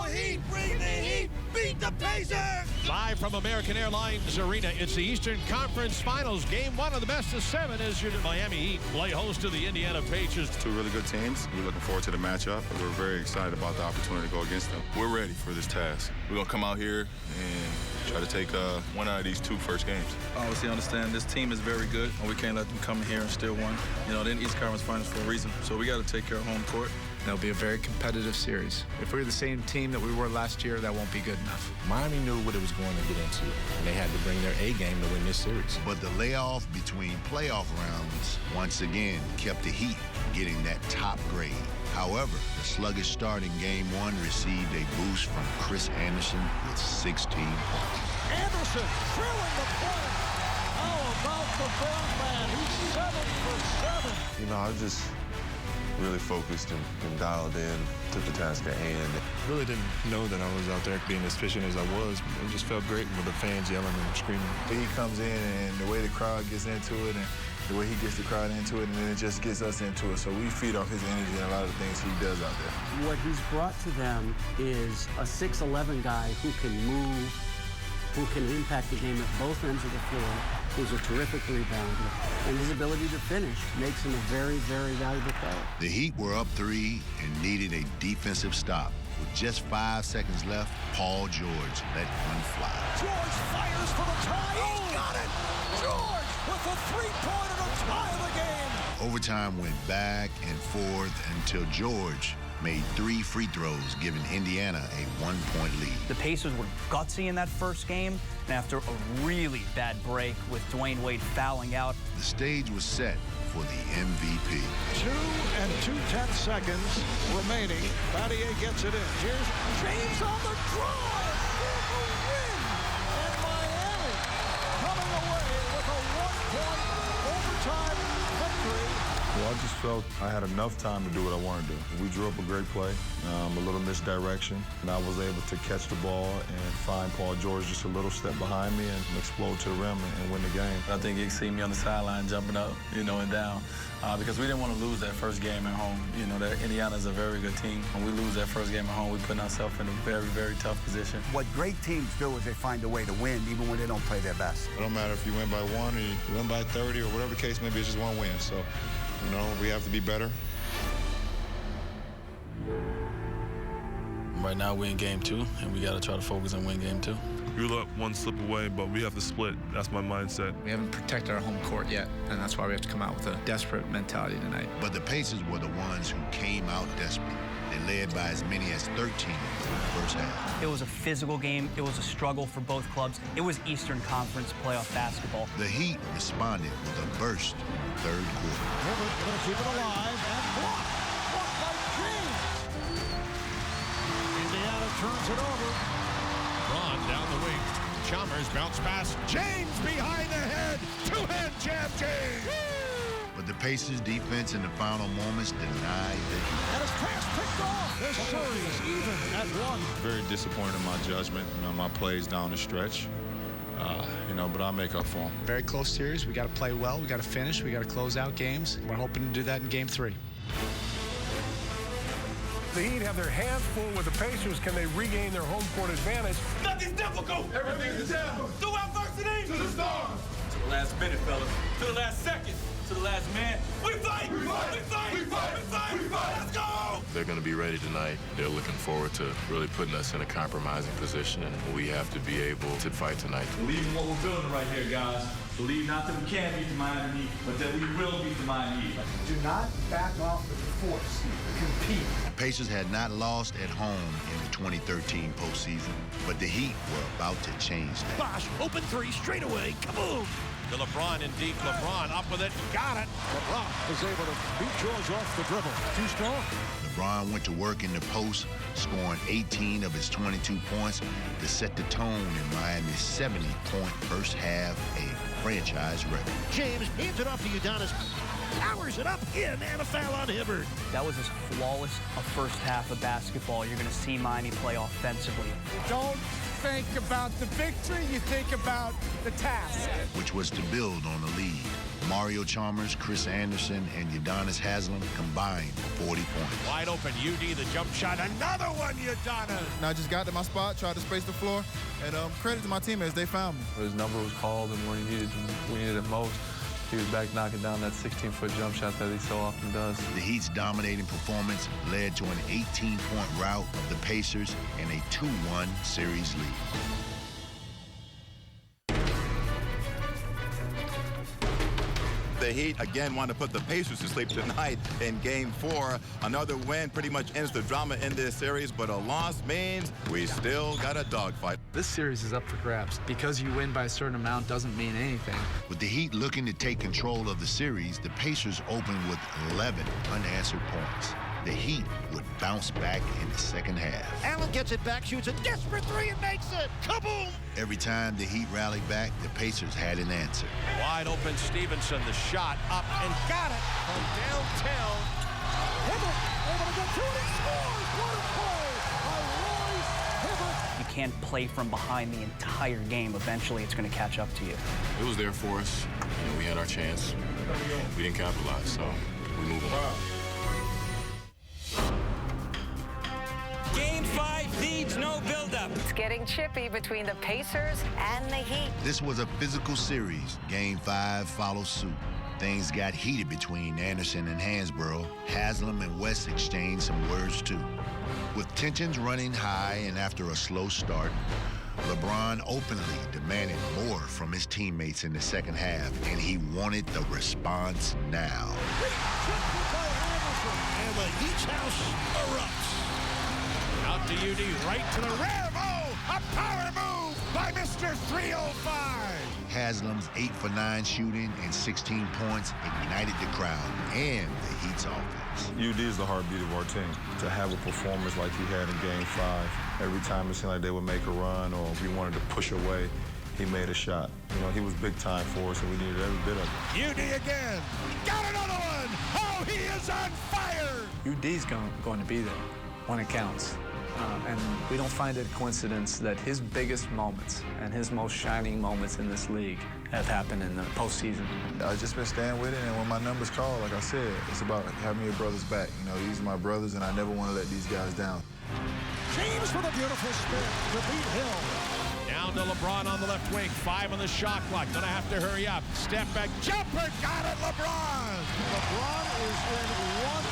Heat, bring the heat, beat the Pacers! Live from American Airlines Arena, it's the Eastern Conference Finals. Game 1 of the best of 7 as your Miami Heat play host to the Indiana Pacers. Two really good teams. We're looking forward to the matchup. We're very excited about the opportunity to go against them. We're ready for this task. We're going to come out here and try to take one out of these 2 first games. Obviously, understand this team is very good, and we can't let them come in here and steal one. You know, they're in the East Conference Finals for a reason, so we got to take care of home court. That'll be a very competitive series. If we're the same team that we were last year, that won't be good enough. Miami knew what it was going to get into, and they had to bring their A game to win this series. But the layoff between playoff rounds once again kept the Heat getting that top grade. However, the sluggish start in Game 1 received a boost from Chris Anderson with 16 points. Anderson drilling the point. How about the Birdman? He's 7 for 7. You know, I was just really focused and dialed in, took the task at hand. Really didn't know that I was out there being as efficient as I was. It just felt great with the fans yelling and screaming. He comes in and the way the crowd gets into it and the way he gets the crowd into it, and then it just gets us into it. So we feed off his energy and a lot of the things he does out there. What he's brought to them is a 6'11" guy who can move, who can impact the game at both ends of the floor, who's a terrific rebounder, and his ability to finish makes him a very, very valuable player. The Heat were up 3 and needed a defensive stop. With just 5 seconds left, Paul George let one fly. George fires for the tie. He got it! George with a three-pointer to tie the game. Overtime went back and forth until George made 3 free throws, giving Indiana a 1-point lead. The Pacers were gutsy in that first game, and after a really bad break with Dwayne Wade fouling out. The stage was set for the MVP. 2 and 2/10 seconds remaining. Battier gets it in. Here's James on the drive for the win. And Miami coming away with a 1-point overtime victory. Well, I just felt I had enough time to do what I wanted to do. We drew up a great play, a little misdirection, and I was able to catch the ball and find Paul George just a little step behind me and explode to the rim and win the game. I think you can see me on the sideline jumping up, you know, and down, because we didn't want to lose that first game at home. You know, that Indiana's a very good team. When we lose that first game at home, we're putting ourselves in a very, very tough position. What great teams do is they find a way to win, even when they don't play their best. It don't matter if you win by 1 or you win by 30 or whatever the case may be, it's just one win. So, you know, we have to be better. Right now, we're in Game 2, and we got to try to focus and win Game 2. We let one slip away, but we have to split. That's my mindset. We haven't protected our home court yet, and that's why we have to come out with a desperate mentality tonight. But the Pacers were the ones who came out desperate. They led by as many as 13 in the first half. It was a physical game. It was a struggle for both clubs. It was Eastern Conference playoff basketball. The Heat responded with a burst in the third quarter. Herbert going to keep it alive and blocked. Blocked by James. Indiana turns it over. Braun down the wing. Chalmers bounce pass. James behind the head. Two-hand jab, James. But the Pacers' defense in the final moments denied the Heat. And his pass picked off. This series even at 1. Very disappointed in my judgment, my plays down the stretch. But I'll make up for them. Very close series. We got to play well. We got to finish. We got to close out games. We're hoping to do that in Game 3. The Heat have their hands full with the Pacers. Can they regain their home court advantage? Nothing's difficult. Everything's difficult. Through adversity. To the stars. To the last minute, fellas. To the last second. To the last man. We fight. We fight. We fight. We fight. We fight. We fight. Let's go. They're going to be ready tonight. They're looking forward to really putting us in a compromising position, and we have to be able to fight tonight. Believe in what we're building right here, guys. Believe not that we can't beat the Miami Heat, but that we will beat the Miami Heat. Do not back off with the force. Compete. The Pacers had not lost at home in the 2013 postseason, but the Heat were about to change that. Bosh, open 3 straight away. Kaboom! To LeBron in deep. LeBron up with it. Got it. LeBron was able to beat George off the dribble. Too strong. LeBron went to work in the post, scoring 18 of his 22 points to set the tone in Miami's 70-point first half, a franchise record. James hands it off to Udonis. Powers it up in, and a foul on Hibbert. That was as flawless a first half of basketball you're going to see Miami play offensively. Don't think about the victory, you think about the task. Which was to build on the lead. Mario Chalmers, Chris Anderson, and Udonis Haslem combined for 40 points. Wide open, UD, the jump shot. Another one, Udonis. And I just got to my spot, tried to space the floor, and credit to my teammates, they found me. His number was called, and when we needed it most, he was back knocking down that 16-foot jump shot that he so often does. The Heat's dominating performance led to an 18-point rout of the Pacers and a 2-1 series lead. The Heat again want to put the Pacers to sleep tonight in Game 4. Another win pretty much ends the drama in this series, but a loss means we still got a dogfight. This series is up for grabs. Because you win by a certain amount doesn't mean anything. With the Heat looking to take control of the series, the Pacers opened with 11 unanswered points. The Heat would bounce back in the second half. Allen gets it back, shoots a desperate three and makes it. Kaboom! Every time the Heat rallied back, the Pacers had an answer. Wide open Stevenson, the shot up and got it from downtown. Hibbert able to get to it and scores! What a play by Royce Hibbert! You can't play from behind the entire game. Eventually, it's going to catch up to you. It was there for us. We had our chance. We didn't capitalize, so we move on. Game 5 needs no buildup. It's getting chippy between the Pacers and the Heat. This was a physical series. Game 5 follows suit. Things got heated between Anderson and Hansborough. Haslem and West exchanged some words, too. With tensions running high and after a slow start, LeBron openly demanded more from his teammates in the second half, and he wanted the response now. And the Heat's house erupts. Out to UD, right to the rim. Oh, a power move by Mr. 305. Haslem's 8 for 9 shooting and 16 points ignited the crowd and the Heat's offense. UD is the heartbeat of our team. To have a performance like he had in Game 5, every time it seemed like they would make a run or we wanted to push away, he made a shot. You know, he was big time for us, and we needed every bit of it. UD again. Got another one. Oh, he is on fire. UD's going to be there when it counts. And we don't find it a coincidence that his biggest moments and his most shining moments in this league have happened in the postseason. I've just been staying with it, and when my number's called, like I said, it's about having your brothers back. You know, these are my brothers, and I never want to let these guys down. James with a beautiful spin to beat Hill. Down to LeBron on the left wing. 5 on the shot clock. Gonna have to hurry up. Step back. Jumper. Got it, LeBron. LeBron is in one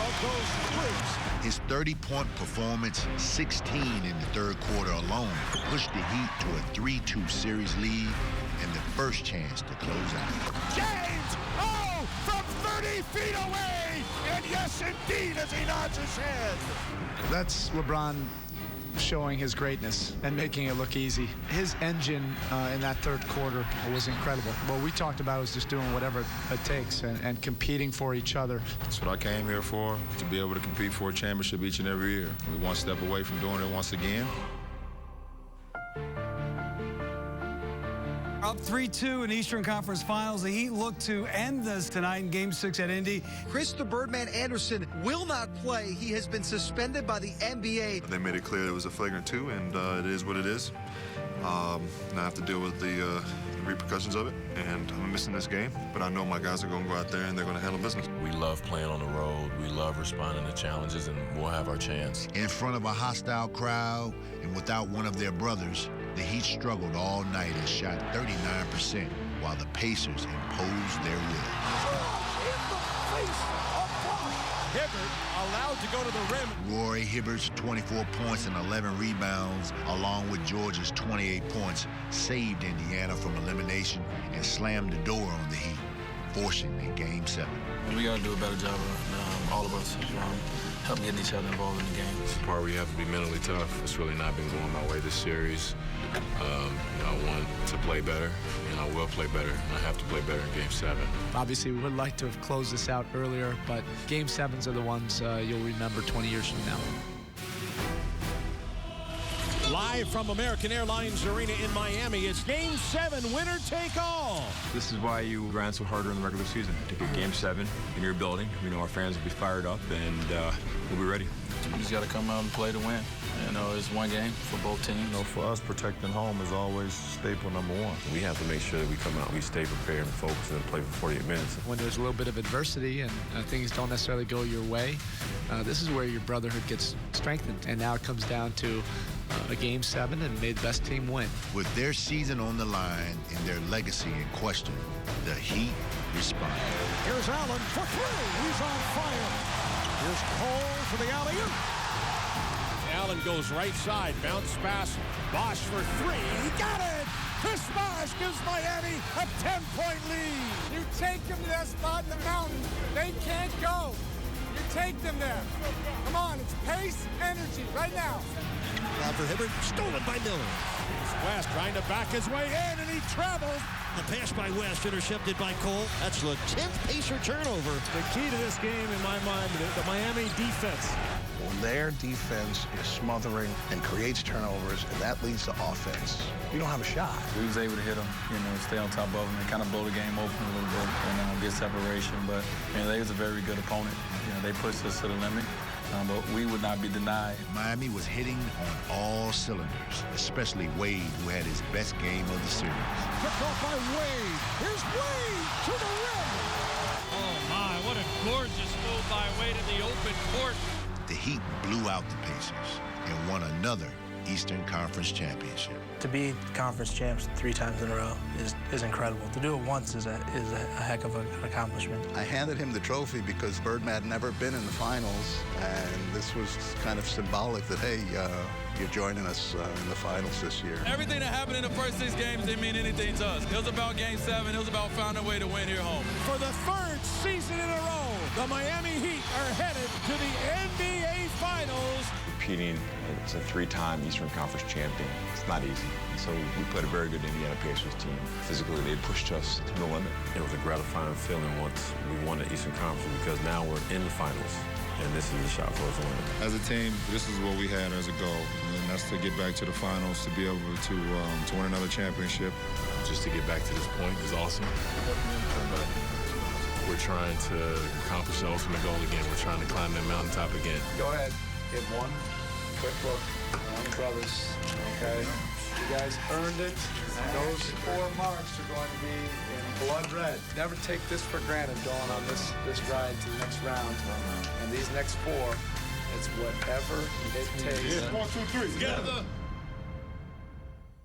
of those streaks. His 30-point performance, 16 in the third quarter alone, pushed the Heat to a 3-2 series lead and the first chance to close out. James! Oh! From 30 feet away! And yes, indeed, as he nods his head. That's LeBron showing his greatness and making it look easy. His engine in that third quarter was incredible. What we talked about was just doing whatever it takes and competing for each other. That's what I came here for, to be able to compete for a championship each and every year. We're one step away from doing it once again. Up 3-2 in Eastern Conference Finals. The Heat look to end this tonight in Game 6 at Indy. Chris the Birdman Anderson will not play. He has been suspended by the NBA. They made it clear it was a flagrant 2, and it is what it is. Now I have to deal with the repercussions of it, and I'm missing this game, but I know my guys are going to go out there and they're going to handle business. We love playing on the road. We love responding to challenges, and we'll have our chance. In front of a hostile crowd and without one of their brothers, the Heat struggled all night and shot 39%, while the Pacers imposed their will. Hibbert allowed to go to the rim. Roy Hibbert's 24 points and 11 rebounds, along with George's 28 points, saved Indiana from elimination and slammed the door on the Heat, forcing a Game 7. We got to do a better job of all of us helping getting each other involved in the game. It's the part where you have to be mentally tough. It's really not been going my way this series. I want to play better, and I will play better, and I have to play better in Game 7. Obviously, we would like to have closed this out earlier, but Game 7s are the ones you'll remember 20 years from now. Live from American Airlines Arena in Miami, it's Game 7, winner take all. This is why you ran so hard during the regular season. To get Game 7 in your building, we know our fans will be fired up, and we'll be ready. You just got to come out and play to win. You know, it's one game for both teams. You know, for us, protecting home is always staple number one. We have to make sure that we come out, we stay prepared and focused and play for 48 minutes. When there's a little bit of adversity and things don't necessarily go your way, this is where your brotherhood gets strengthened. And now it comes down to a Game 7 and may the best team win. With their season on the line and their legacy in question, the Heat respond. Here's Allen for three. He's on fire. Here's Cole for the alley-oop. Allen goes right side, bounce pass, Bosch for three. He got it! Chris Bosch gives Miami a 10-point lead. You take them to that spot in the mountain. They can't go. You take them there. Come on, it's pace, energy, right now. Now for Hibbert, stolen by Miller. West trying to back his way in, and he travels. The pass by West, intercepted by Cole. That's the 10th Pacer turnover. The key to this game, in my mind, the Miami defense. When their defense is smothering and creates turnovers, and that leads to offense, you don't have a shot. We was able to hit them, you know, stay on top of them and kind of blow the game open a little bit and get separation. But, you know, they was a very good opponent. You know, they pushed us to the limit. But we would not be denied. Miami was hitting on all cylinders, especially Wade, who had his best game of the series. Picked off by Wade. Here's Wade to the rim. Oh, my, what a gorgeous move by Wade in the open court. The Heat blew out the Pacers and won another Eastern Conference championship. To be conference champs 3 times in a row is incredible. To do it once is a heck of an accomplishment. I handed him the trophy because Birdman had never been in the finals, and this was kind of symbolic that, hey, you're joining us in the finals this year. Everything that happened in the first 6 games didn't mean anything to us. It was about Game 7. It was about finding a way to win here home. For the 3rd season in a row, the Miami Heat are headed to the NBA Finals. Competing as a 3-time Eastern Conference champion, it's not easy. So we played a very good Indiana Pacers team. Physically, they pushed us to the limit. It was a gratifying feeling once we won the Eastern Conference because now we're in the finals. And this is a shot for us to win. As a team, this is what we had as a goal, and that's to get back to the finals, to be able to win another championship. Just to get back to this point is awesome. We're trying to accomplish the ultimate goal again. We're trying to climb that mountaintop again. Go ahead. Give one quick look around the brothers, okay? You guys earned it. And those 4 marks are going to be in blood red. Never take this for granted going on this ride to the next round. And these next 4, it's whatever it takes. 1, 2, 3. Together.